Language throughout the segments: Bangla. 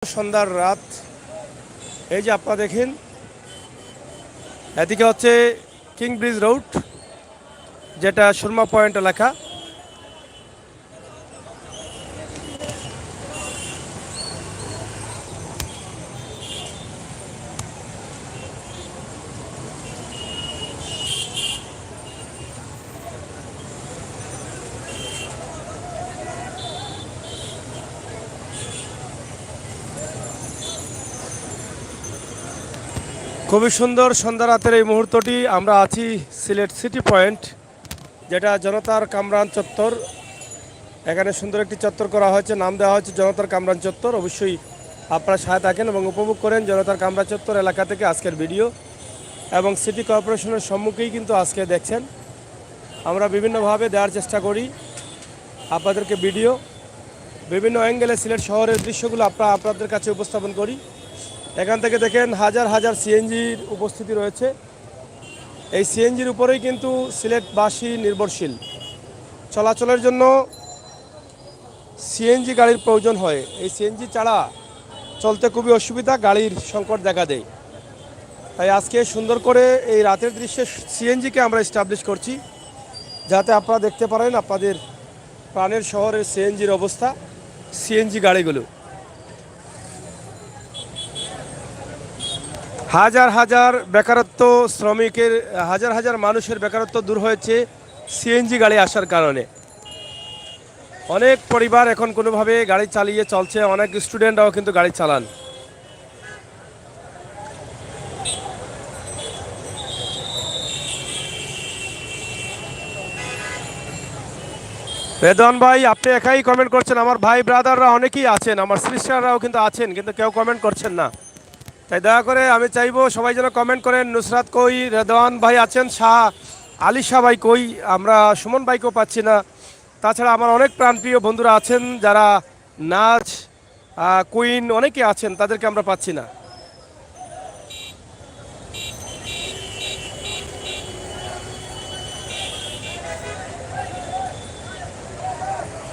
সন্ধ্যার রাত। এই যে আপনারা দেখেন, এদিকে হচ্ছে কিং ব্রিজ রোড, যেটা সুরমা পয়েন্ট এলাকা। খুবই সুন্দর সন্ধ্যা রাতের এই মুহূর্তটি। আমরা আছি সিলেট সিটি পয়েন্ট, যেটা জনতার কামরান চত্বর। এখানে সুন্দর একটি চত্বর করা হয়েছে, নাম দেওয়া হয়েছে জনতার কামরান চত্বর। অবশ্যই আপনারা সাথে থাকেন এবং উপভোগ করেন জনতার কামরান চত্বর এলাকা থেকে আজকের ভিডিও। এবং সিটি কর্পোরেশনের সম্মুখেই কিন্তু আজকে দেখছেন আমরা বিভিন্নভাবে দেওয়ার চেষ্টা করি আপনাদেরকে ভিডিও, বিভিন্ন অ্যাঙ্গেলে সিলেট শহরের দৃশ্যগুলো আপনাদের কাছে উপস্থাপন করি। এখান থেকে দেখেন হাজার হাজার সিএনজির উপস্থিতি রয়েছে। এই সিএনজির উপরেই কিন্তু সিলেটবাসী নির্ভরশীল। চলাচলের জন্য সিএনজি গাড়ির প্রয়োজন হয়। এই সিএনজি ছাড়া চলতে খুবই অসুবিধা, গাড়ির সংকট দেখা দেয়। তাই আজকে সুন্দর করে এই রাতের দৃশ্যে সিএনজিকে আমরা এস্টাবলিশ করছি, যাতে আপনারা দেখতে পারেন আপনাদের প্রাণের শহরের সিএনজির অবস্থা, সিএনজি গাড়িগুলো। হাজার হাজার বেকারত্ব শ্রমিকের, হাজার হাজার মানুষের বেকারত্ব দূর হয়েছে সিএনজি গাড়ি আসার কারণে। অনেক পরিবার এখন কোনোভাবে গাড়ি চালিয়ে চলছে, অনেক স্টুডেন্টরাও কিন্তু গাড়ি চালান। রেদওয়ান ভাই, আপনি একাই কমেন্ট করছেন, আমার ভাই ব্রাদাররা অনেকেই আছেন, আমার সিস্টাররাও কিন্তু আছেন, কিন্তু কেউ কমেন্ট করছেন না। তাই দয়া করে আমি চাইবো সবাই যেন কমেন্ট করেন। নুসরাত কই, রেদওয়ান ভাই আছেন, শাহ আলী শাহ ভাই কই, আমরা সুমন ভাইকেও পাচ্ছি না। তাছাড়া আমার অনেক প্রাণপ্রিয় বন্ধুরা আছেন যারা নাচ, কুইন অনেকে আছেন, তাদেরকে আমরা পাচ্ছি না।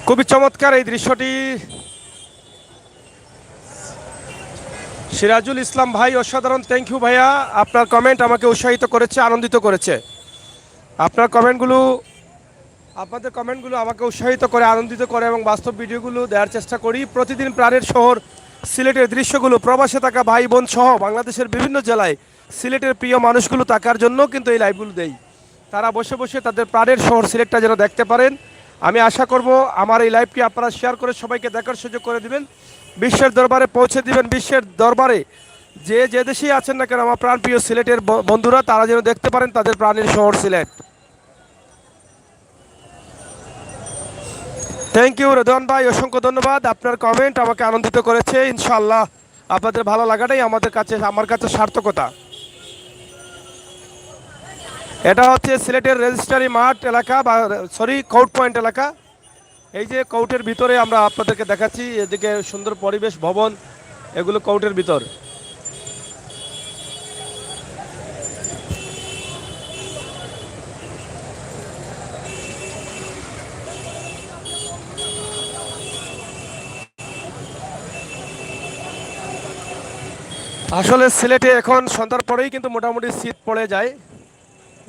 খুবই চমৎকার এই দৃশ্যটি। সিরাজুল ইসলাম ভাই, অসাধারণ, থ্যাংক ইউ ভাইয়া। আপনার কমেন্ট আমাকে উৎসাহিত করেছে, আনন্দিত করেছে। আপনাদের কমেন্টগুলো আমাকে উৎসাহিত করে, আনন্দিত করে এবং বাস্তব ভিডিওগুলো দেওয়ার চেষ্টা করি। প্রতিদিন প্রাণের শহর সিলেটের দৃশ্যগুলো প্রবাসে থাকা ভাই বোন সহ বাংলাদেশের বিভিন্ন জেলায় সিলেটের প্রিয় মানুষগুলো থাকার জন্য কিন্তু এই লাইভগুলো দেই। তারা বসে বসে তাদের প্রাণের শহর সিলেটটা যেন দেখতে পারেন। আমি আশা করব আমার এই লাইভটি আপনারা শেয়ার করে সবাইকে দেখার সুযোগ করে দিবেন, বিশ্বের দরবারে পৌঁছে দিবেন। বিশ্বের দরবারে যে দেশেই আছেন না কেন আমার প্রাণপ্রিয় সিলেটের বন্ধুরা তারা যেন দেখতে পারেন তাদের প্রাণের শহর সিলেট। থ্যাংক ইউ রেদওয়ান ভাই, অসংখ্য ধন্যবাদ। আপনার কমেন্ট আমাকে আনন্দিত করেছে। ইনশাআল্লাহ আপনাদের ভালো লাগাটাই আমার কাছে সার্থকতা। এটা হচ্ছে সিলেটের রেজিস্ট্রারি মাঠ এলাকা, বা কোর্ট পয়েন্ট এলাকা। এই যে কোর্টের ভিতরে আমরা আপনাদেরকে দেখাচ্ছি, এদিকে সুন্দর পরিবেশ, ভবন, এগুলো কোর্টের ভিতর। আসলে সিলেটে এখন সন্ধ্যার পরেই কিন্তু মোটামুটি শীত পড়ে যায়।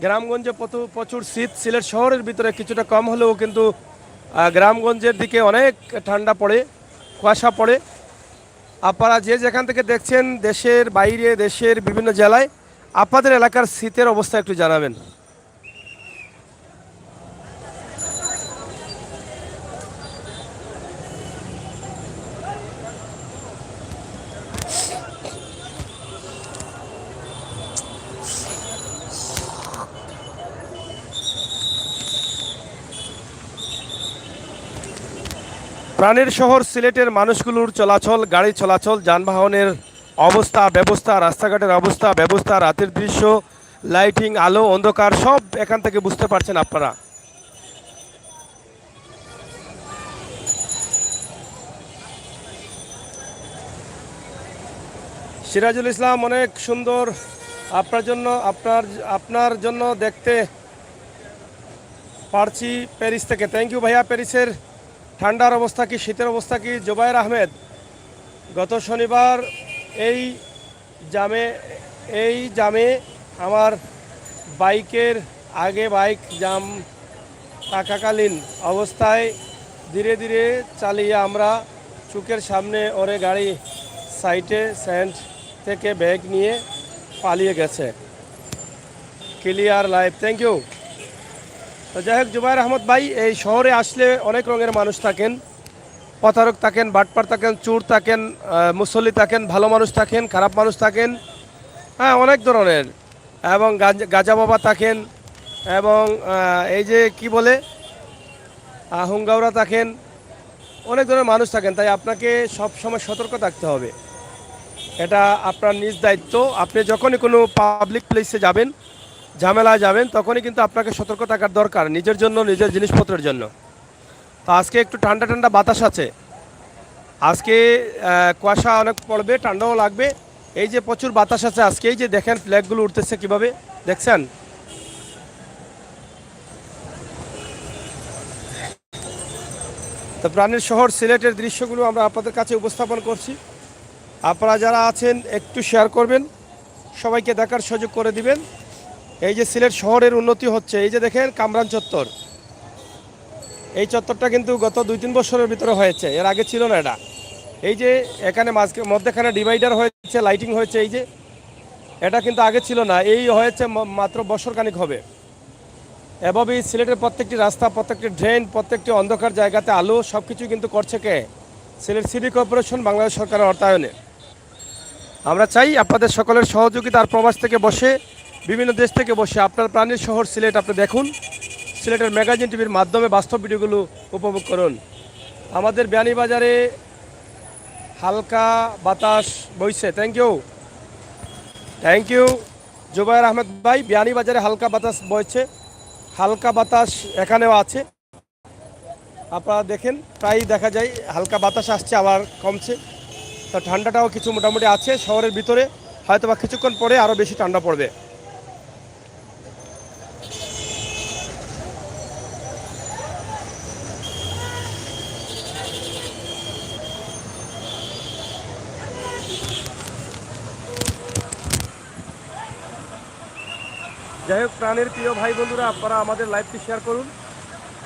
গ্রামগঞ্জে প্রচুর শীত, সিলেট শহরের ভিতরে কিছুটা কম হলেও কিন্তু গ্রামগঞ্জের দিকে অনেক ঠান্ডা পড়ে, কুয়াশা পড়ে। আপনারা যে যেখান থেকে দেখছেন, দেশের বাইরে, দেশের বিভিন্ন জেলায়, আপনাদের এলাকার শীতের অবস্থা একটু জানাবেন। প্রাণের শহর সিলেটের মানুষগুলোর চলাচল, গাড়ি চলাচল, যানবাহনের অবস্থা ব্যবস্থা, রাস্তাঘাটের অবস্থা ব্যবস্থা, রাতের দৃশ্য, লাইটিং, আলো অন্ধকার সব এখান থেকে বুঝতে পারছেন আপনারা। সিরাজুল ইসলাম, অনেক সুন্দর। আপনার জন্য দেখতে পারছি প্যারিস থেকে। থ্যাংক ইউ ভাইয়া। প্যারিসের ঠান্ডার অবস্থা কি, শীতের অবস্থা কি? জোবায়ের আহমেদ, গত শনিবার এই জামে জামে আমার বাইকের আগে বাইক জাম থাকাকালীন অবস্থায় ধীরে ধীরে চালিয়ে আমরা চোখের সামনে ওরে গাড়ি সাইডে স্ট্যান্ড থেকে ব্যাগ নিয়ে পালিয়ে গেছে। Clear live, thank you. তো যাই হোক জুবায়ের আহমদ ভাই, এই শহরে আসলে অনেক রঙের মানুষ থাকেন, প্রতারক থাকেন, বাটপার থাকেন, চোর থাকেন, মুসল্লি থাকেন, ভালো মানুষ থাকেন, খারাপ মানুষ থাকেন, হ্যাঁ অনেক ধরনের, এবং গাজা বাবা থাকেন, এবং এই যে কি বলে হুঙ্গাওরা থাকেন, অনেক ধরনের মানুষ থাকেন। তাই আপনাকে সব সময় সতর্ক থাকতে হবে, এটা আপনার নিজ দায়িত্ব। আপনি যখনই কোনো পাবলিক প্লেসে যাবেন, ঝামেলায় যাবেন, তখনই কিন্তু আপনাকে সতর্ক থাকার দরকার নিজের জন্য, নিজের জিনিসপত্রের জন্য। তো আজকে একটু ঠান্ডা ঠান্ডা বাতাস আছে, আজকে কুয়াশা অনেক পড়বে, ঠান্ডাও লাগবে। এই যে প্রচুর বাতাস আছে আজকে, এই যে দেখেন ফ্ল্যাগগুলো উঠতেছে কিভাবে, দেখছেন? তো প্রাণের শহর সিলেটের দৃশ্যগুলো আমরা আপনাদের কাছে উপস্থাপন করছি। আপনারা যারা আছেন একটু শেয়ার করবেন, সবাইকে দেখার সুযোগ করে দিবেন। এই যে সিলেট শহরের উন্নতি হচ্ছে, এই যে দেখেন কামরান চত্বর, এই চত্বরটা কিন্তু গত 2-3 বছরের ভিতরে হয়েছে, এর আগে ছিল না এটা। এই যে এখানে মধ্যখানে ডিভাইডার হয়েছে, লাইটিং হয়েছে, এই যে এটা কিন্তু আগে ছিল না, এই হয়েছে মাত্র বছরখানিক হবে। এভাবেই সিলেটের প্রত্যেকটি রাস্তা, প্রত্যেকটি ড্রেন, প্রত্যেকটি অন্ধকার জায়গাতে আলো, সব কিছু কিন্তু করছে কে? সিলেট সিটি কর্পোরেশন, বাংলাদেশ সরকারের অর্থায়নে। আমরা চাই আপনাদের সকলের সহযোগিতা, আর প্রবাস থেকে বসে, বিভিন্ন দেশ থেকে বসে আপনার প্রাণের শহর সিলেট আপনি দেখুন, সিলেটের ম্যাগাজিন টিভির মাধ্যমে বাস্তব ভিডিওগুলো উপভোগ করুন। আমাদের বিয়ানীবাজারে হালকা বাতাস বইছে, thank you, thank you Jubayer Ahmed ভাই। বিয়ানীবাজারে হালকা বাতাস বইছে, হালকা বাতাস এখানেও আছে, আপনারা দেখেন, প্রায়ই দেখা যায় হালকা বাতাস আসছে আবার কমছে। তো ঠান্ডাটাও কিছু মোটামুটি আছে শহরের ভিতরে, হয়তো বা কিছুক্ষণ পরে আরও বেশি ঠান্ডা পড়বে। যাই হোক প্রাণের প্রিয় ভাই বন্ধুরা, আপনারা আমাদের লাইভটি শেয়ার করুন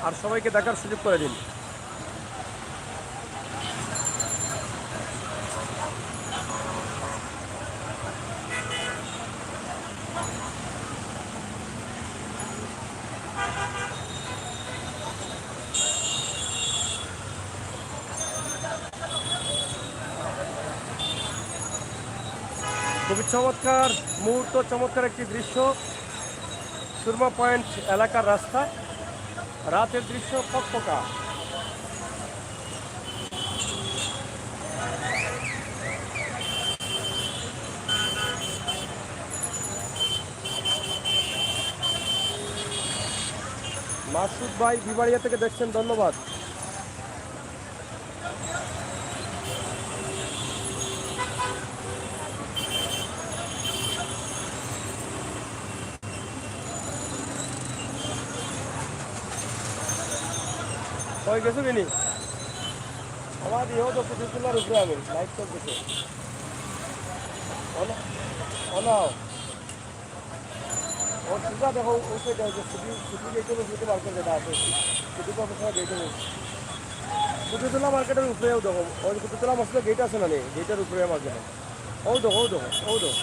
আর সবাইকে দেখার সুযোগ করে দিন। খুবই চমৎকার মুহূর্ত, চমৎকার একটি দৃশ্য, সুরমা পয়েন্ট এলাকার রাস্তা, রাতের দৃশ্য ফকফকা। মাসুদ ভাই বিবাড়িয়া থেকে দেখছেন, ধন্যবাদ। কই গেছো বিনি? আমার ইয়েও তো কুতুবুল্লাহর উপরে আমি লাইভ করতেছে। অনাও ওর সুজা দেখো, ওকে দেখো ছুটি গেছিল, ছুটি মার্কেট যেটা আছে, ছুটি প্রফেশনাল গেটে কুতুবুল্লাহ মার্কেটের উপরেও দেখো, ওই কুতুবুল্লাহ মসজিদের গেট আছে না, গেটের উপরে মার্কেট। ও দেখো, ও দেখো, ও দেখো।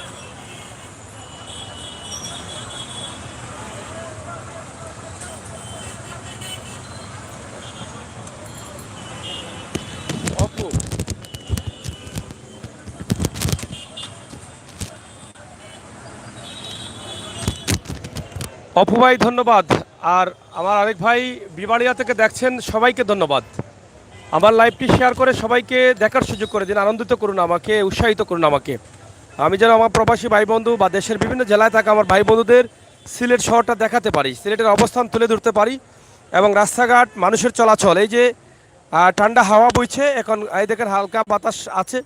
অপু অপু ভাই ধন্যবাদ। আর আমার আরেক ভাই বিবাড়িয়া থেকে দেখছেন, সবাইকে ধন্যবাদ। আমার লাইভটি শেয়ার করে সবাইকে দেখার সুযোগ করে দিন, আনন্দিত করুন আমাকে, উৎসাহিত করুন আমাকে। আমি যেন আমার প্রবাসী ভাই বন্ধু বা দেশের বিভিন্ন জেলায় থাকা আমার ভাই বন্ধুদের সিলেট শহরটা দেখাতে পারি, সিলেটের অবস্থান তুলে ধরতে পারি, এবং রাস্তাঘাট, মানুষের চলাচল, এই যে ঠান্ডা হাওয়া বইছে এখন, এই দেখেন হালকা বাতাস আছে,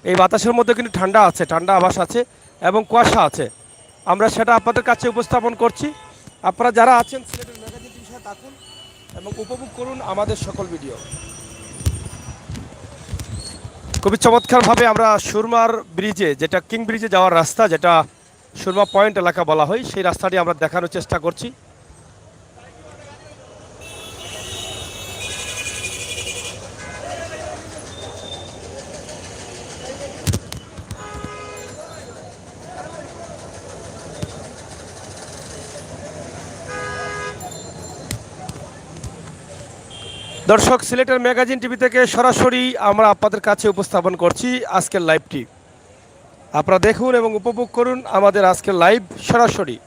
এই বাতাসের মধ্যে কিন্তু ঠান্ডা আছে, ঠান্ডা আভাস আছে, এবং কুয়াশা আছে। আমরা সেটা আপনাদের কাছে উপস্থাপন করছি। আপনারা যারা আছেন সিলেটের ম্যাগাজিন টিভির সাথে থাকুন এবং উপভোগ করুন আমাদের সকল ভিডিও। খুবই চমৎকারভাবে আমরা সুরমার ব্রিজে, যেটা কিং ব্রিজে যাওয়ার রাস্তা, যেটা সুরমা পয়েন্ট এলাকা বলা হয়, সেই রাস্তাটি আমরা দেখানোর চেষ্টা করছি। দর্শক, সিলেটের ম্যাগাজিন টিভি থেকে সরাসরি আমরা আপনাদের কাছে উপস্থাপন করছি আজকের লাইভটি। আপনারা দেখুন এবং উপভোগ করুন আমাদের আজকের লাইভ সরাসরি।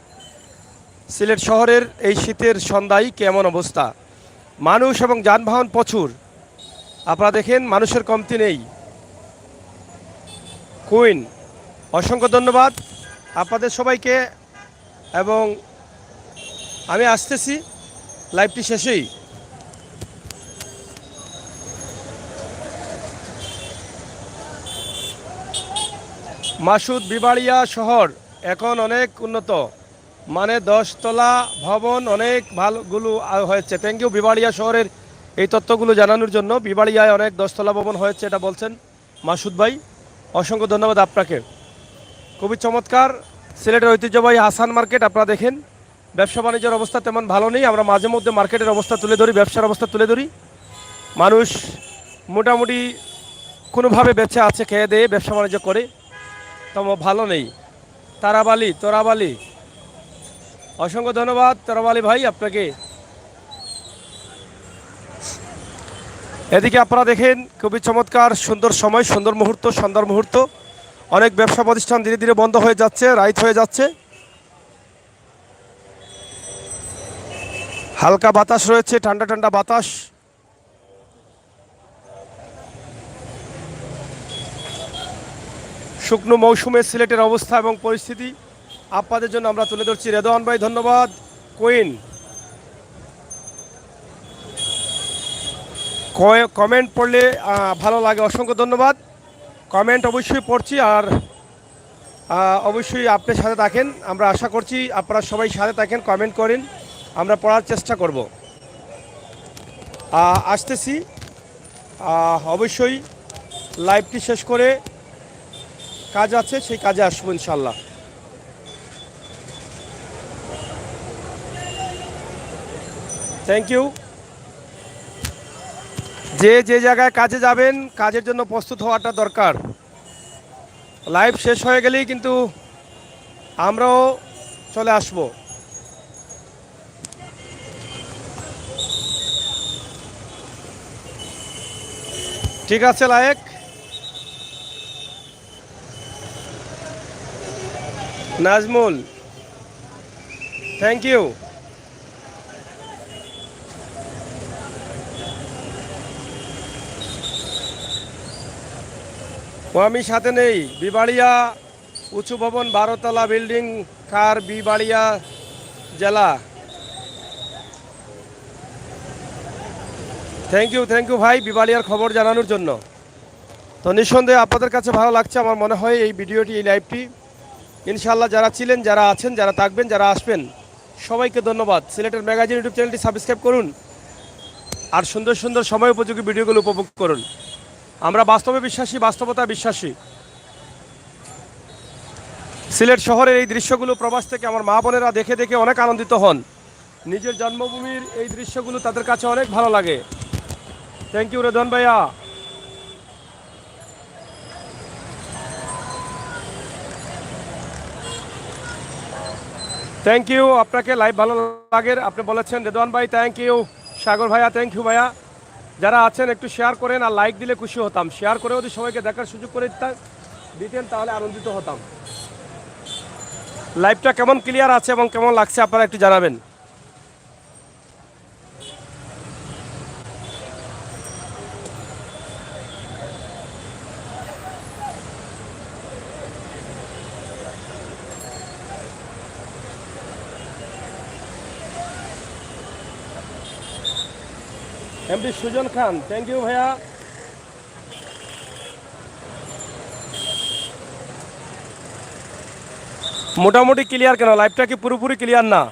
সিলেট শহরের এই শীতের সন্ধ্যায় কেমন অবস্থা, মানুষ এবং যানবাহন প্রচুর। আপনারা দেখেন মানুষের কমতি নেই। কুইন, অসংখ্য ধন্যবাদ আপনাদের সবাইকে, এবং আমি আসতেছি লাইভটি শেষেই। মাসুদ, বিবাড়িয়া শহর এখন অনেক উন্নত, মানে 10 তলা ভবন অনেক ভালোগুলো হয়েছে। থ্যাংক ইউ বিবাড়িয়া শহরের এই তথ্যগুলো জানানোর জন্য। বিবাড়িয়ায় অনেক 10 তলা ভবন হয়েছে, এটা বলছেন মাসুদ ভাই, অসংখ্য ধন্যবাদ আপনাকে। খুবই চমৎকার সিলেটের ঐতিহ্যবাহী হাসান মার্কেট। আপনারা দেখেন ব্যবসা বাণিজ্যের অবস্থা তেমন ভালো নেই। আমরা মাঝে মধ্যে মার্কেটের অবস্থা তুলে ধরি, ব্যবসার অবস্থা তুলে ধরি। মানুষ মোটামুটি কোনোভাবে বেঁচে আছে, খেয়ে দিয়ে ব্যবসা বাণিজ্য করে, তেমন ভালো নেই। তোরাবালি, অসংখ্য ধন্যবাদ তোরাবালি ভাই আপনাকে। এদিকে আপনারা দেখেন খুবই চমৎকার সুন্দর সময়, সুন্দর মুহূর্ত, সুন্দর মুহূর্ত। অনেক ব্যবসা প্রতিষ্ঠান ধীরে ধীরে বন্ধ হয়ে যাচ্ছে, রাইত হয়ে যাচ্ছে। হালকা বাতাস রয়েছে, ঠান্ডা ঠান্ডা বাতাস। শুকনো মৌসুমে সিলেটের অবস্থা এবং পরিস্থিতি আপনাদের জন্য আমরা তুলে ধরছি। রেদওয়ান ভাই ধন্যবাদ। কুইন, কমেন্ট পড়লে ভালো লাগে, অসংখ্য ধন্যবাদ। কমেন্ট অবশ্যই পড়ছি, আর অবশ্যই আপনি সাথে থাকেন। আমরা আশা করছি আপনারা সবাই সাথে থাকেন, কমেন্ট করেন, আমরা পড়ার চেষ্টা করব। আসতেছি অবশ্যই লাইভটি শেষ করে কাজ আছে, সেই কাজে আসবো ইনশাল্লাহ। Thank you. যে যে জায়গায় কাজে যাবেন, কাজের জন্য প্রস্তুত হওয়াটা দরকার। লাইভ শেষ হয়ে গেলেই কিন্তু আমরাও চলে আসব। ঠিক আছে লায়েক, নাজমুল, থ্যাংক ইউ। ও আমি সাথে নেই। বিবাড়িয়া উঁচু ভবন 12 তলা বিল্ডিং কার, বিবাড়িয়া জেলা। থ্যাংক ইউ ভাই বিবাড়িয়ার খবর জানানোর জন্য। তো নিঃসন্দেহে আপনাদের কাছে ভালো লাগছে আমার মনে হয় এই ভিডিওটি, এই লাইভটি। ইনশাআল্লাহ যারা ছিলেন, যারা আছেন, যারা থাকবেন, যারা আসবেন, সবাইকে ধন্যবাদ। সিলেটের ম্যাগাজিন ইউটিউব চ্যানেলটি সাবস্ক্রাইব করুন, আর সুন্দর সুন্দর সময় উপযোগী ভিডিওগুলো উপভোগ করুন। আমরা বাস্তবে বিশ্বাসী, বাস্তবতা বিশ্বাসী। সিলেট শহরের এই দৃশ্যগুলো প্রবাস থেকে আমার মা বোনেরা দেখে দেখে অনেক আনন্দিত হন। নিজের জন্মভূমির এই দৃশ্যগুলো তাদের কাছে অনেক ভালো লাগে। থ্যাংক ইউ রেদন ভাইয়া। থ্যাংক ইউ আপনাকে, লাইভ ভালো লাগে আপনি বলেছেন রেদওয়ান ভাই। থ্যাংক ইউ সাগর ভাইয়া, থ্যাংক ইউ ভাইয়া। যারা আছেন একটু শেয়ার করেন, আর লাইক দিলে খুশি হতাম। শেয়ার করে যদি সবাইকে দেখার সুযোগ করে দিতেন তাহলে আনন্দিত হতাম। লাইভটা কেমন ক্লিয়ার আছে এবং কেমন লাগছে আপনারা একটু জানাবেন। MD Sujan Khan, thank you ভাইয়া। মোটামুটি ক্লিয়ার কেন, লাইভটা কি পুরোপুরি ক্লিয়ার না?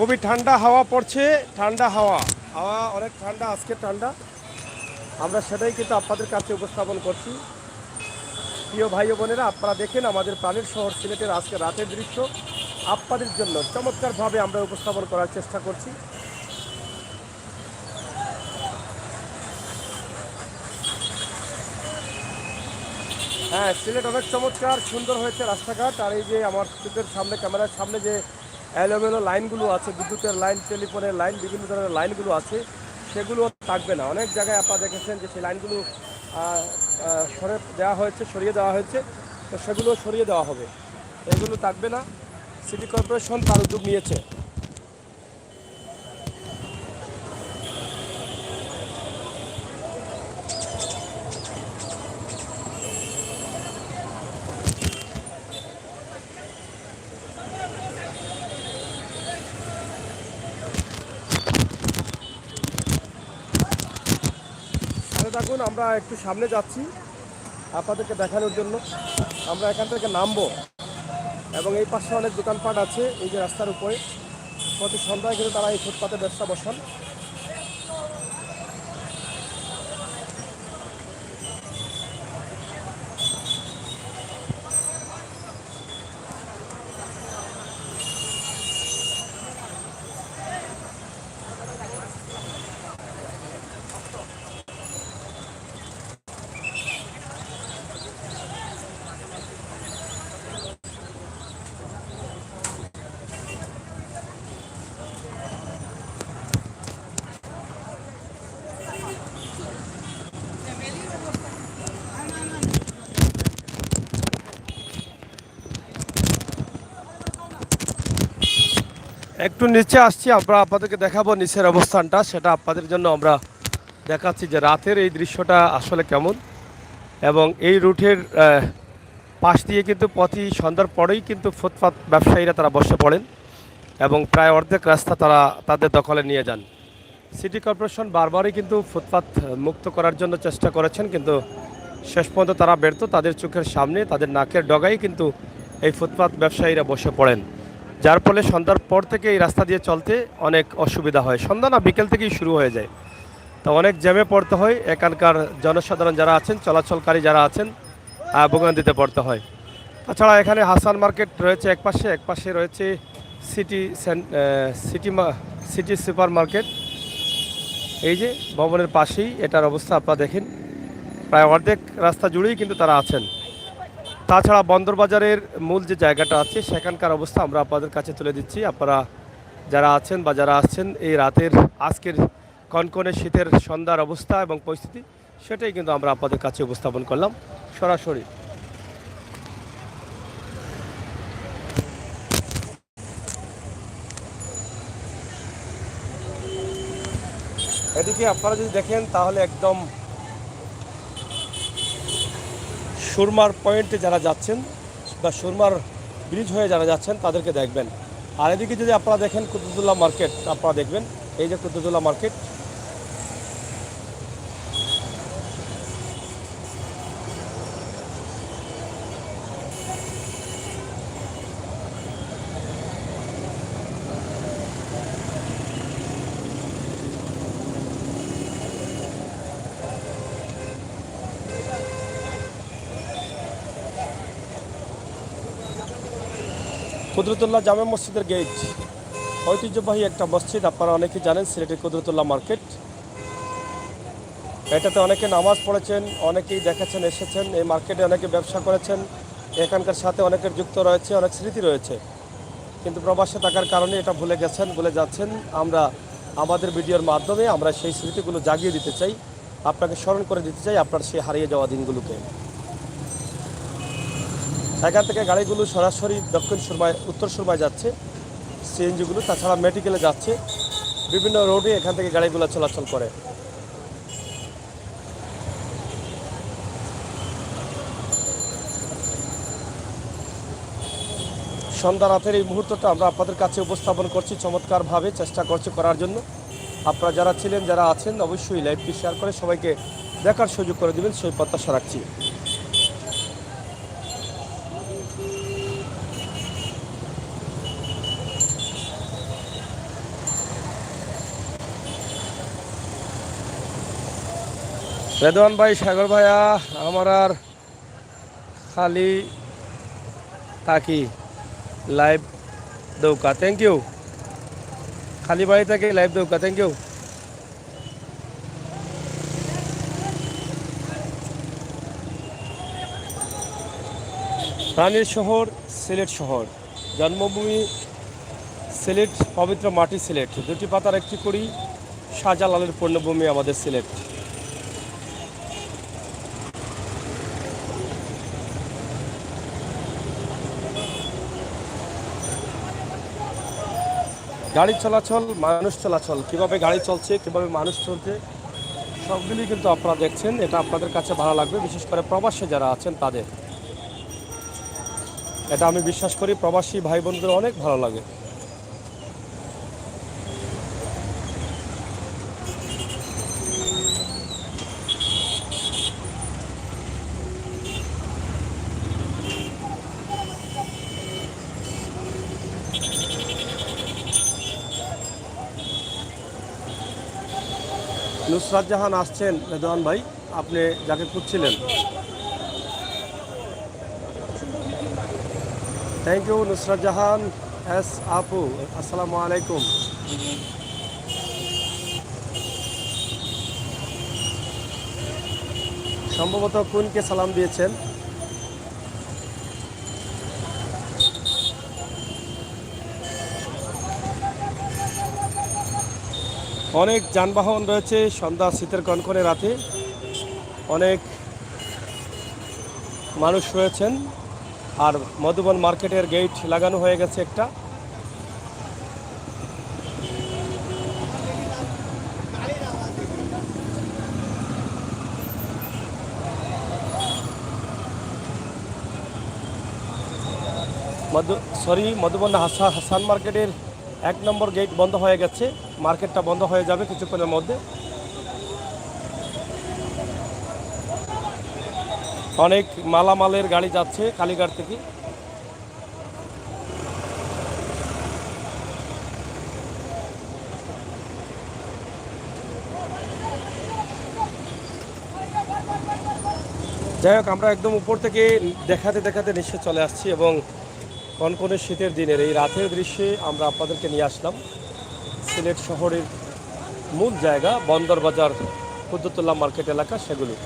খুবই ঠান্ডা হাওয়া পড়ছে, ঠান্ডা হাওয়া হাওয়া অনেক ঠান্ডা, আজকে ঠান্ডা। আমরা সেটাই কিন্তু আপনাদের কাছে উপস্থাপন করছি। প্রিয় ভাই ও বোনেরা, আপনারা দেখেন আমাদের প্রাণের শহর সিলেটের আজকে রাতের দৃশ্য আপনাদের জন্য চমৎকারভাবে আমরা উপস্থাপন করার চেষ্টা করছি। হ্যাঁ, সিলেট অনেক চমৎকার সুন্দর হয়েছে রাস্তাঘাট। আর এই যে আমার চোখের সামনে, ক্যামেরার সামনে যে এলোমেলো লাইনগুলো আছে, বিদ্যুতের লাইন, টেলিফোনের লাইন, বিভিন্ন ধরনের লাইনগুলো আছে, সেগুলো থাকবে না। অনেক জায়গায় আপনারা দেখেছেন যে সেই লাইনগুলো সরিয়ে দেওয়া হয়েছে, তো সেগুলো সরিয়ে দেওয়া হবে, এগুলো থাকবে না। সিটি কর্পোরেশন তার উদ্যোগ নিয়েছে। দেখুন, আমরা একটু সামনে যাচ্ছি আপনাদেরকে দেখানোর জন্য। আমরা এখান থেকে নামবো এবং এই পাশে অনেক দোকানপাট আছে এই যে রাস্তার উপরে। প্রতি সন্ধ্যায় কিন্তু তারা এই ফুটপাতে ব্যবসা বসান। একটু নিচে আসছি, আমরা আপনাদেরকে দেখাবো নিচের অবস্থানটা, সেটা আপনাদের জন্য আমরা দেখাচ্ছি যে রাতের এই দৃশ্যটা আসলে কেমন। এবং এই রুটের পাশ দিয়ে কিন্তু প্রতি সন্ধ্যার পরেই কিন্তু ফুটপাত ব্যবসায়ীরা তারা বসে পড়েন এবং প্রায় অর্ধেক রাস্তা তারা তাদের দখলে নিয়ে যান। সিটি কর্পোরেশন বারবারই কিন্তু ফুটপাত মুক্ত করার জন্য চেষ্টা করেছেন, কিন্তু শেষ পর্যন্ত তারা ব্যর্থ। তাদের চোখের সামনে, তাদের নাকের ডগায় কিন্তু এই ফুটপাত ব্যবসায়ীরা বসে পড়েন, যার ফলে সন্ধ্যার পর থেকে এই রাস্তা দিয়ে চলতে অনেক অসুবিধা হয়। সন্ধ্যা না, বিকেল থেকেই শুরু হয়ে যায়, তো অনেক জ্যামে পড়তে হয়। এখানকার জনসাধারণ যারা আছেন, চলাচলকারী যারা আছেন, ভোগান্তিতে পড়তে হয়। তাছাড়া এখানে হাসান মার্কেট রয়েছে এক পাশে রয়েছে সিটি সিটি সুপার মার্কেট। এই যে ভবনের পাশেই এটার অবস্থা আপনারা দেখেন, প্রায় অর্ধেক রাস্তা জুড়েই কিন্তু তারা আছেন। তাছাড়া বন্দরবাজারের মূল যে জায়গাটা আছে সেখানকার অবস্থা আমরা আপনাদের কাছে তুলে দিচ্ছি। আপনারা যারা আছেন বা যারা আসছেন, এই রাতের আজকের কনকনে শীতের সন্ধ্যার অবস্থা এবং পরিস্থিতি, সেটাই কিন্তু আমরা আপনাদের কাছে উপস্থাপন করলাম সরাসরি। এদিকে আপনারা যদি দেখেন তাহলে একদম সুরমার পয়েন্টে যারা যাচ্ছেন বা সুরমার ব্রিজ হয়ে যারা যাচ্ছেন তাদেরকে দেখবেন। আর এদিকে যদি আপনারা দেখেন কুতুবুল্লাহ মার্কেট, আপনারা দেখবেন এই যে কুতুবুল্লাহ মার্কেট। কুদরতুল্লাহ জামে মসজিদের গেট, ঐতিহ্যবাহী একটা মসজিদ, আপনারা অনেকেই জানেন সিলেটের কুদরতুল্লাহ মার্কেট। এটাতে অনেকে নামাজ পড়েছেন, অনেকেই দেখেছেন, এসেছেন। এই মার্কেটে অনেকে ব্যবসা করেছেন, এখানকার সাথে অনেকের যুক্ত রয়েছে, অনেক স্মৃতি রয়েছে। কিন্তু প্রবাসে থাকার কারণে এটা ভুলে গেছেন, ভুলে যাচ্ছেন। আমরা আমাদের ভিডিওর মাধ্যমে আমরা সেই স্মৃতিগুলো জাগিয়ে দিতে চাই, আপনাকে স্মরণ করে দিতে চাই আপনার সেই হারিয়ে যাওয়া দিনগুলোকে। এখান থেকে গাড়িগুলো সরাসরি দক্ষিণ সুরমায়, উত্তর সুরমায় যাচ্ছে সিএনজিগুলো, তাছাড়া মেডিকেলে যাচ্ছে, বিভিন্ন রোডে এখান থেকে গাড়িগুলো চলাচল করে। সন্ধ্যা রাতের এই মুহূর্তটা আমরা আপনাদের কাছে উপস্থাপন করছি চমৎকারভাবে, চেষ্টা করছি করার জন্য। আপনারা যারা ছিলেন, যারা আছেন, অবশ্যই লাইভটি শেয়ার করে সবাইকে দেখার সুযোগ করে দেবেন, সেই প্রত্যাশা রাখছি। রেদওয়ান ভাই, সাগর ভাইয়া, আমার আর খালি থাকি লাইভ দৌকা, থ্যাংক ইউ। খালি বাড়ি থেকে লাইভ দৌকা, থ্যাংক ইউ। প্রাণীর শহর সিলেট শহর, জন্মভূমি সিলেট, পবিত্র মাটি সিলেট, দুটি পাতার একটি করি, শাহজালালের পূর্ণভূমি আমাদের সিলেট। গাড়ি চলাচল, মানুষ চলাচল, কিভাবে গাড়ি চলছে, কিভাবে মানুষ চলছে, সবগুলি কিন্তু আপনারা দেখছেন। এটা আপনাদের কাছে ভালো লাগবে, বিশেষ করে প্রবাসী যারা আছেন তাদের। এটা আমি বিশ্বাস করি প্রবাসী ভাই বোনদের অনেক ভালো লাগে। নুসরাত জাহান আসছেন রেদওয়ান ভাই, আপনি যাকে খুঁজছিলেন। থ্যাংক ইউ নুসরাত জাহান এস আপু, আসসালামু আলাইকুম। সম্ভবত কোনকে সালাম দিয়েছেন। অনেক যানবাহন রয়েছে সন্ধ্যা শীতের কনকনে রাতে, অনেক মানুষ রয়েছেন। আর মধুবন মার্কেটের গেট লাগানো হয়ে গেছে একটা। মধুবন হাসান মার্কেটের 1 নম্বর গেট বন্ধ হয়ে গেছে, মার্কেটটা বন্ধ হয়ে যাবে কিছুক্ষণের মধ্যে। অনেক মালামালের গাড়ি যাচ্ছে কালীঘাট থেকে। যাই হোক, আমরা একদম উপর থেকে দেখাতে দেখাতে নিচে চলে আসছি এবং কনকনে শীতের দিনের এই রাতের দৃশ্যে আমরা আপনাদেরকে নিয়ে আসলাম সিলেট শহরের মূল জায়গা বন্দর বাজার, কুদ্দুতুল্লাহ মার্কেট এলাকা, সেগুলি।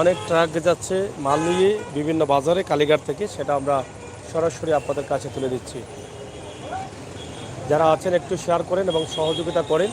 অনেক ট্রাক যাচ্ছে মাল নিয়ে বিভিন্ন বাজারে কালীঘাট থেকে, সেটা আমরা সরাসরি আপনাদের কাছে তুলে দিচ্ছি। যারা আছেন একটু শেয়ার করেন এবং সহযোগিতা করেন।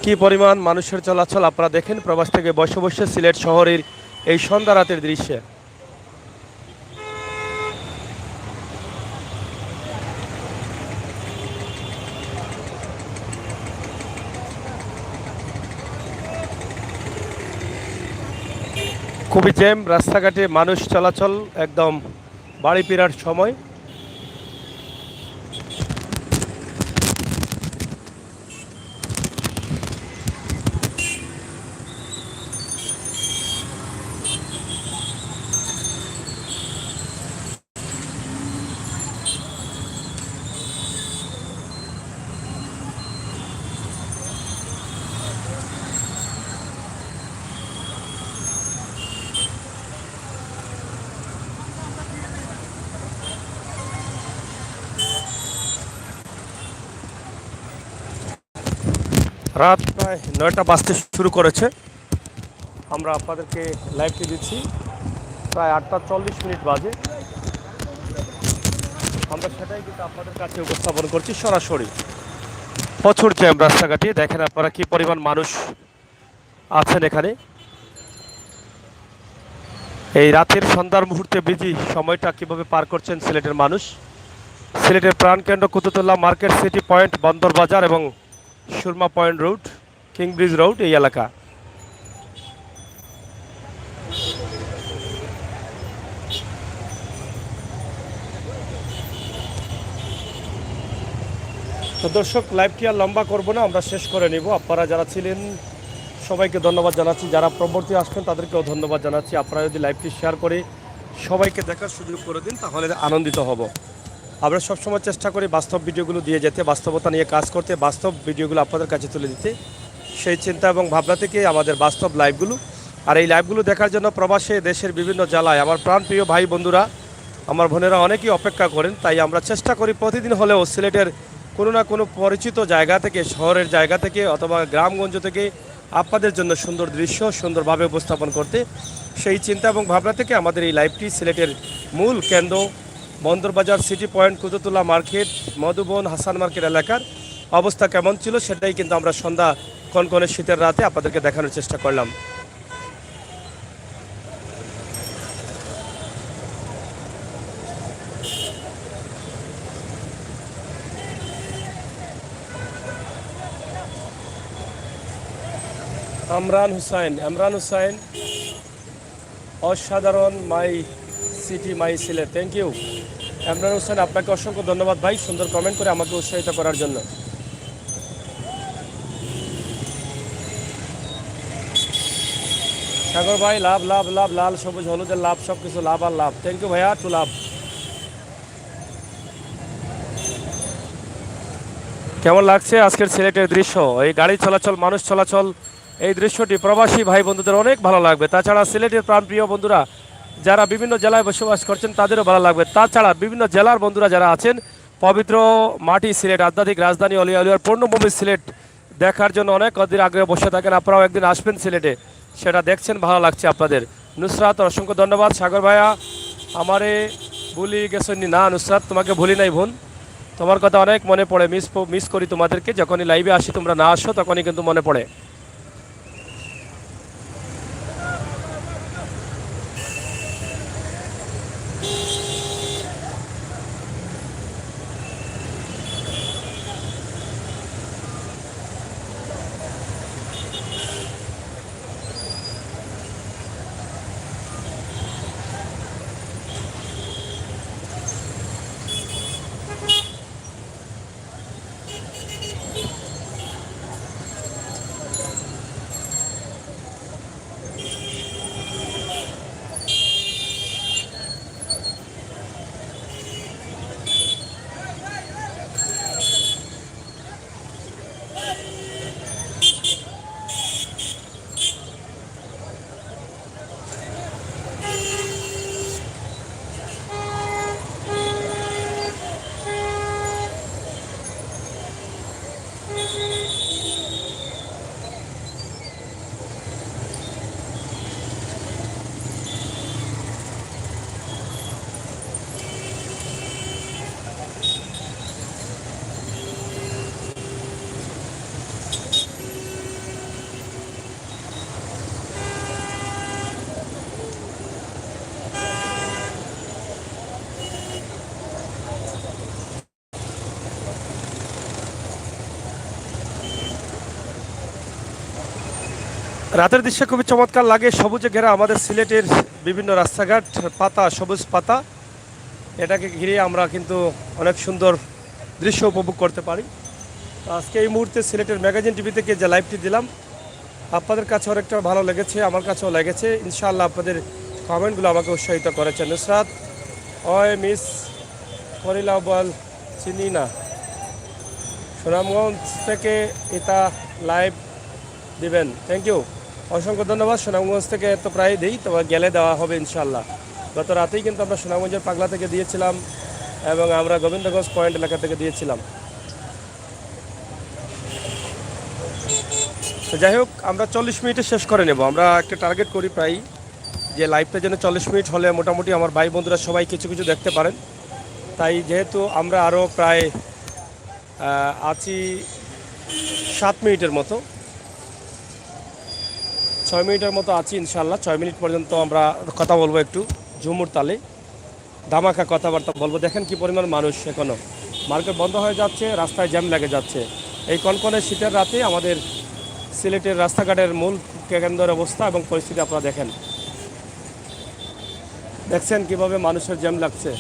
কি পরিমাণ মানুষের চলাচল আপনারা দেখেন প্রবাস থেকে বসে বসে সিলেট শহরের এই সন্ধ্যা রাতের দৃশ্যে। খুবই জ্যাম রাস্তাঘাটে, মানুষ চলাচল একদম বাড়ি ফেরার সময়। রাত প্রায় 9টা বাজতে শুরু করেছে। আমরা আপনাদেরকে লাইভটি দিচ্ছি প্রায় 8টা 40 বাজে। আমরা সেটাই কিন্তু আপনাদের কাছে উপস্থাপন করছি সরাসরি। প্রচুর জ্যাম রাস্তাঘাটে, দেখেন আপনারা কি পরিমাণ মানুষ আছেন এখানে। এই রাতের সন্ধ্যার মুহূর্তে বিজি সময়টা কিভাবে পার করছেন সিলেটের মানুষ। সিলেটের প্রাণকেন্দ্র কুতুবুল্লাহ মার্কেট, সিটি পয়েন্ট, বন্দর বাজার এবং Surma point road, king bridge road এই এলাকা। তো দর্শক, লাইভটি আর লম্বা করবো না, আমরা শেষ করে নিব। আপনারা যারা ছিলেন সবাইকে ধন্যবাদ জানাচ্ছি, যারা পরবর্তী আসবেন তাদেরকেও ধন্যবাদ জানাচ্ছি। আপনারা যদি লাইভটি শেয়ার করে সবাইকে দেখার সুযোগ করে দিন তাহলে আনন্দিত হব। আমরা সবসময় চেষ্টা করি বাস্তব ভিডিওগুলো দিয়ে যেতে, বাস্তবতা নিয়ে কাজ করতে, বাস্তব ভিডিওগুলো আপনাদের কাছে তুলে দিতে। সেই চিন্তা এবং ভাবনা থেকে আমাদের বাস্তব লাইভগুলো। আর এই লাইভগুলো দেখার জন্য প্রবাসে দেশের বিভিন্ন জেলায় আমার প্রাণপ্রিয় ভাই বন্ধুরা, আমার বোনেরা অনেকেই অপেক্ষা করেন। তাই আমরা চেষ্টা করি প্রতিদিন হলেও সিলেটের কোনো না কোনো পরিচিত জায়গা থেকে, শহরের জায়গা থেকে অথবা গ্রামগঞ্জ থেকে আপনাদের জন্য সুন্দর দৃশ্য সুন্দরভাবে উপস্থাপন করতে। সেই চিন্তা এবং ভাবনা থেকে আমাদের এই লাইভটি সিলেটের মূল কেন্দ্র Bandarbazar, city point, Kutubullah market, Madhuban, Hasan market এলাকার অবস্থা কেমন ছিল সেটাই কিন্তু আমরা সন্ধ্যা কনকনে শীতের রাতে আপনাদেরকে দেখানোর চেষ্টা করলাম। ইমরান হুসাইন, অসাধারণ, my city my Sylhet. Thank you Imran Hussain, আপনাকে অসংখ্য ধন্যবাদ ভাই, সুন্দর কমেন্ট করে আমাকে উৎসাহিত করার জন্য। সাগর ভাই, লাভ লাভ লাভ, লাল সবুজ হলুদের লাভ, সব কিছু লাভ আর লাভ। থ্যাংক ইউ ভাইয়া, টু লাভ। কেমন লাগছে আজকের সিলেটের দৃশ্য, এই গাড়ি চলাচল, মানুষ চলাচল, এই দৃশ্যটি প্রবাসী ভাই বন্ধুদের অনেক ভালো লাগবে। তাছাড়া সিলেটের প্রাণপ্রিয় বন্ধুরা যারা বিভিন্ন জেলায় বসবাস করছেন তাদেরও ভালো লাগবে। তাছাড়া বিভিন্ন জেলার বন্ধুরা যারা আছেন, পবিত্র মাটি সিলেট, আধ্যাত্মিক রাজধানী অলিয়া উলিয়ার পূর্ণভূমি সিলেট দেখার জন্য অনেক অধীর আগ্রহে বসে থাকেন। আপনারাও একদিন আসবেন সিলেটে, সেটা দেখছেন, ভালো লাগছে আপনাদের। নুসরাত, অসংখ্য ধন্যবাদ। সাগর ভাইয়া, আমারে ভুলি গেছেননি? না নুসরাত, তোমাকে ভুলি নাই বোন, তোমার কথা অনেক মনে পড়ে, মিস করি তোমাদেরকে। যখনই লাইভে আসি তোমরা না আসো তখনই কিন্তু মনে পড়ে। রাতের দৃশ্য খুবই চমৎকার লাগে, সবুজে ঘেরা আমাদের সিলেটের বিভিন্ন রাস্তাঘাট, পাতা, সবুজ পাতা, এটাকে ঘিরে আমরা কিন্তু অনেক সুন্দর দৃশ্য উপভোগ করতে পারি। তো আজকে এই মুহূর্তে সিলেটের ম্যাগাজিন টিভি থেকে যে লাইভটি দিলাম আপনাদের কাছে অনেকটা ভালো লেগেছে, আমার কাছেও লেগেছে। ইনশাআল্লাহ আপনাদের কমেন্টগুলো আমাকে উৎসাহিত করেছে। নুসরাত, ওই মিস করিলা বল চিনি না, সুনামগঞ্জ থেকে এটা লাইভ দিবেন। থ্যাংক ইউ, অসংখ্য ধন্যবাদ। সুনামগঞ্জ থেকে তো প্রায় দিই, তো গেলে দেওয়া হবে ইনশাআল্লাহ। গত রাতেই কিন্তু আমরা সুনামগঞ্জের পাগলা থেকে দিয়েছিলাম এবং আমরা গোবিন্দগঞ্জ পয়েন্ট এলাকা থেকে দিয়েছিলাম। তো যাই হোক, আমরা 40 মিনিটে শেষ করে নেব। আমরা একটা টার্গেট করি প্রায় যে লাইভটা যেন 40 মিনিট হলে মোটামুটি আমার ভাই বন্ধুরা সবাই কিছু কিছু দেখতে পারেন। তাই যেহেতু আমরা আরও প্রায় আছি 7 মিনিটের মতো, 6 মিনিটের মতো আছি ইনশাল্লাহ। 6 মিনিট পর্যন্ত আমরা কথা বলবো, একটু ঝুমুর তালে ধামাকা কথাবার্তা বলবো। দেখেন কি পরিমাণ মানুষ, এখনও মার্কেট বন্ধ হয়ে যাচ্ছে, রাস্তায় জ্যাম লেগে যাচ্ছে। এই কনকনে শীতের রাতে আমাদের সিলেটের রাস্তাঘাটের মূল কেন্দ্রের অবস্থা এবং পরিস্থিতি আপনারা দেখছেন কিভাবে মানুষের জ্যাম লাগছে।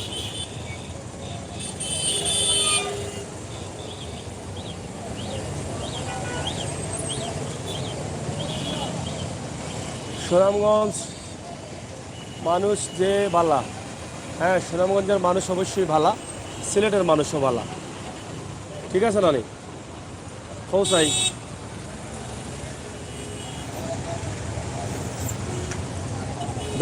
সুনামগঞ্জ মানুষ যে ভালা, হ্যাঁ সুনামগঞ্জের মানুষ অবশ্যই ভালা, সিলেটের মানুষও ভালা। ঠিক আছে নানি পৌঁছাই।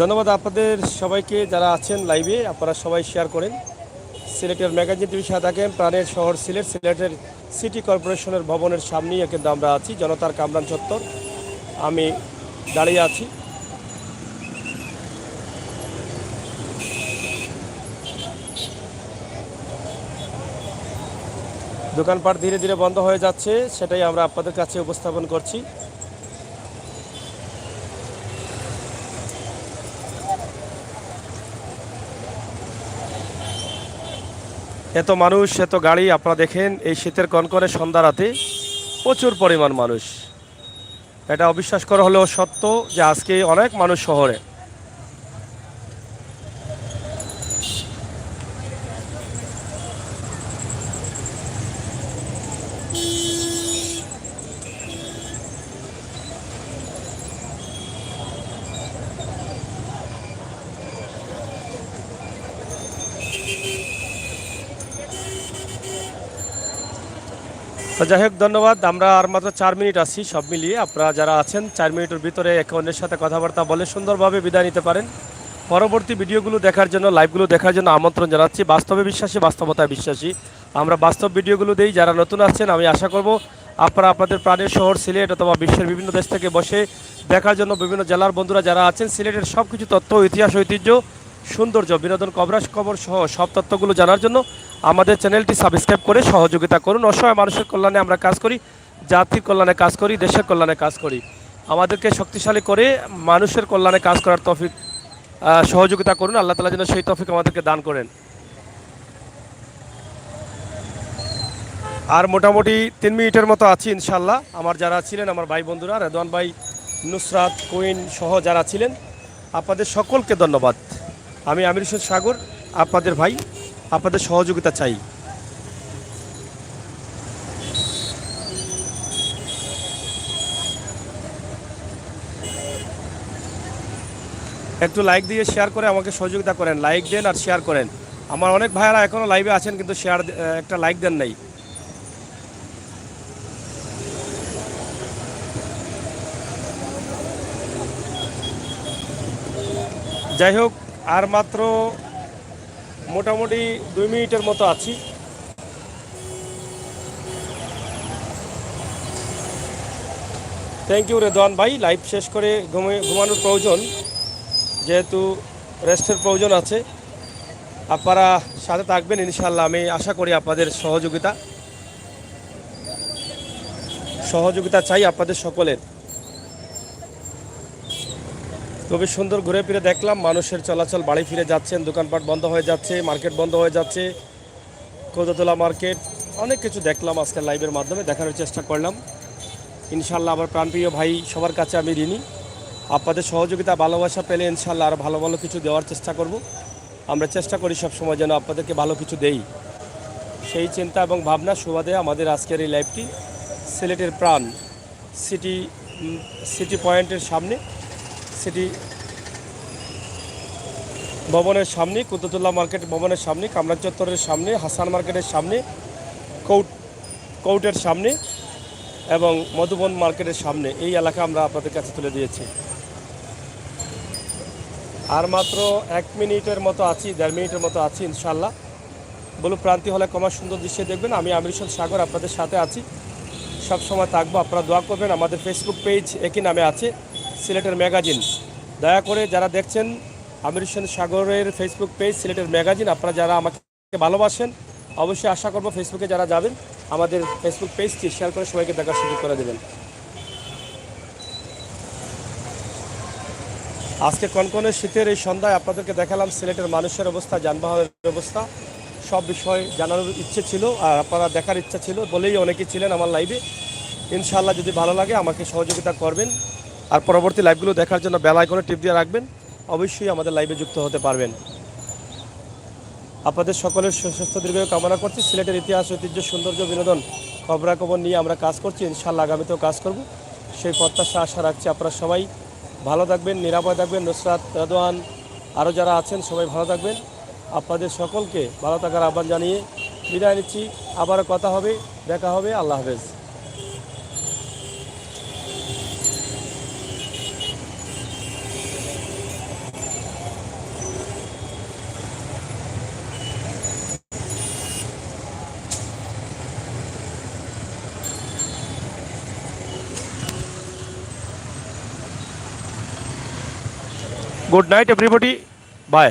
ধন্যবাদ আপনাদের সবাইকে যারা আছেন লাইভে, আপনারা সবাই শেয়ার করেন। সিলেটের ম্যাগাজিন টিভির সাথে থাকেন। প্রাণের শহর সিলেট, সিলেটের সিটি কর্পোরেশনের ভবনের সামনেই কিন্তু আমরা আছি, জনতার কামরান চত্বর। আমি দাঁড়িয়ে আছি। দোকানপাট ধীরে ধীরে বন্ধ হয়ে যাচ্ছে, সেটাই আমরা আপনাদের কাছে উপস্থাপন করছি। এত মানুষ, এত গাড়ি, আপনারা দেখেন এই শীতের কনকনে সন্ধ্যা রাতে প্রচুর পরিমাণ মানুষ। এটা অবিশ্বাস করা হলেও সত্য যে আজকে অনেক মানুষ শহরে। তো যাই হোক, ধন্যবাদ। আমরা আর মাত্র 4 মিনিট আছি সব মিলিয়ে। আপনারা যারা আছেন 4 মিনিটের ভিতরে একে অন্যের সাথে কথাবার্তা বলে সুন্দরভাবে বিদায় নিতে পারেন। পরবর্তী ভিডিওগুলো দেখার জন্য, লাইভগুলো দেখার জন্য আমন্ত্রণ জানাচ্ছি। বাস্তবে বিশ্বাসী, বাস্তবতায় বিশ্বাসী, আমরা বাস্তব ভিডিওগুলো দিই। যারা নতুন আছেন, আমি আশা করব আপনারা আপনাদের প্রাণের শহর সিলেট অথবা বিশ্বের বিভিন্ন দেশ থেকে বসে দেখার জন্য, বিভিন্ন জেলার বন্ধুরা যারা আছেন, সিলেটের সব কিছু তথ্য, ইতিহাস, ঐতিহ্য, সৌন্দর্য, বিনোদন, কবরাস খবর সহ সব তথ্যগুলো জানার জন্য আমাদের চ্যানেলটি সাবস্ক্রাইব করে সহযোগিতা করুন। অসহায় মানুষের কল্যাণে আমরা কাজ করি, জাতির কল্যাণে কাজ করি, দেশের কল্যাণে কাজ করি। আমাদেরকে শক্তিশালী করে মানুষের কল্যাণে কাজ করার তৌফিক সহযোগিতা করুন। আল্লাহ তাআলা যেন সেই তৌফিক আমাদেরকে দান করেন। আর মোটামুটি 3 মিনিটের মতো আছি ইনশাল্লাহ। আমার যারা ছিলেন, আমার ভাই বন্ধুরা, রেদওয়ান ভাই, নুসরাত, কুইন সহ যারা ছিলেন, আপনাদের সকলকে ধন্যবাদ। আমি আমির হোসেন সাগর, আপনাদের ভাই, আপনাদের সহযোগিতা চাই। একটু লাইক দিয়ে শেয়ার করে আমাকে সহযোগিতা করেন। লাইক দেন আর শেয়ার করেন। আমার অনেক ভাইয়েরা এখনও লাইভে আছেন কিন্তু শেয়ার, একটা লাইক দেন নাই। যাই হোক, আর মাত্র মোটামুটি 2 মিনিটের মতো আছি। থ্যাংক ইউ রেদওয়ান ভাই। লাইভ শেষ করে ঘুমানোর প্রয়োজন, যেহেতু রেস্টের প্রয়োজন আছে। আপনারা সাথে থাকবেন ইনশাল্লাহ। আমি আশা করি আপনাদের সহযোগিতা চাই আপনাদের সকলের। খুবই সুন্দর ঘুরে ফিরে দেখলাম, মানুষের চলাচল বাড়ি ফিরে যাচ্ছেন, দোকানপাট বন্ধ হয়ে যাচ্ছে, মার্কেট বন্ধ হয়ে যাচ্ছে, কৌদতলা মার্কেট, অনেক কিছু দেখলাম আজকের লাইভের মাধ্যমে, দেখানোর চেষ্টা করলাম। ইনশাল্লাহ আমার প্রাণপ্রিয় ভাই সবার কাছে আমি ঋণী। আপনাদের সহযোগিতা, ভালোবাসা পেলে ইনশাল্লাহ আরও ভালো ভালো কিছু দেওয়ার চেষ্টা করব। আমরা চেষ্টা করি সবসময় যেন আপনাদেরকে ভালো কিছু দেই, সেই চিন্তা এবং ভাবনা সুবাদে আমাদের আজকের এই লাইভটি সিলেটের প্রাণ সিটি পয়েন্টের সামনে, সিটি ভবনের সামনে, কুতুবুল্লাহ মার্কেট ভবনের সামনে, কামরান চত্বরের সামনে, হাসান মার্কেটের সামনে, কোর্টের সামনে এবং মধুবন মার্কেটের সামনে, এই এলাকা আমরা আপনাদের কাছে তুলে দিয়েছি। আর মাত্র 1 মিনিটের মতো আছি, 1.5 মিনিটের মতো আছি ইনশাল্লাহ। বলু প্রান্তি হলে কমার সুন্দর দৃশ্য দেখবেন। আমি আমির হোসেন সাগর আপনাদের সাথে আছি, সব সময় থাকবো। আপনারা দোয়া করবেন। আমাদের ফেসবুক পেজ একই নামে আছে, সিলেটের ম্যাগাজিন। দয়া করে যারা দেখছেন আমির হোসেন সাগরের ফেসবুক পেজ সিলেটের ম্যাগাজিন, আপনারা যারা আমাকে ভালোবাসেন, অবশ্যই আশা করব ফেসবুকে যারা যাবেন আমাদের ফেসবুক পেজটি শেয়ার করে সবাইকে দেখার সুযোগ করে দেবেন। আজকে কনকনে শীতের এই সন্ধ্যায় আপনাদেরকে দেখালাম সিলেটের মানুষের অবস্থা, যানবাহনের অবস্থা, সব বিষয় জানানোর ইচ্ছে ছিল আর আপনারা দেখার ইচ্ছা ছিল বলেই অনেকেই ছিলেন আমার লাইভে। ইনশাআল্লাহ যদি ভালো লাগে আমাকে সহযোগিতা করবেন আর পরবর্তী লাইভগুলো দেখার জন্য বেল আইকনে টিপ দিয়ে রাখবেন, অবশ্যই আমাদের লাইভে যুক্ত হতে পারবেন। আপনাদের সকলের সুস্বাস্থ্য দীর্ঘায়ু কামনা করছি। সিলেটের ইতিহাস, ঐতিহ্য, সৌন্দর্য, বিনোদন, খবরাখবর নিয়ে আমরা কাজ করছি, ইনশাআল্লাহ আগামীতেও কাজ করব, সেই প্রত্যাশা আশা রাখছি। আপনারা সবাই ভালো থাকবেন, নিরাপদ থাকবেন। নুসরাত, রাদওয়ান, আরও যারা আছেন সবাই ভালো থাকবেন। আপনাদের সকলকে ভালো থাকার আহ্বান জানিয়ে বিদায় নিচ্ছি। আবারও কথা হবে, দেখা হবে। আল্লাহ হাফেজ। Good night, everybody. Bye.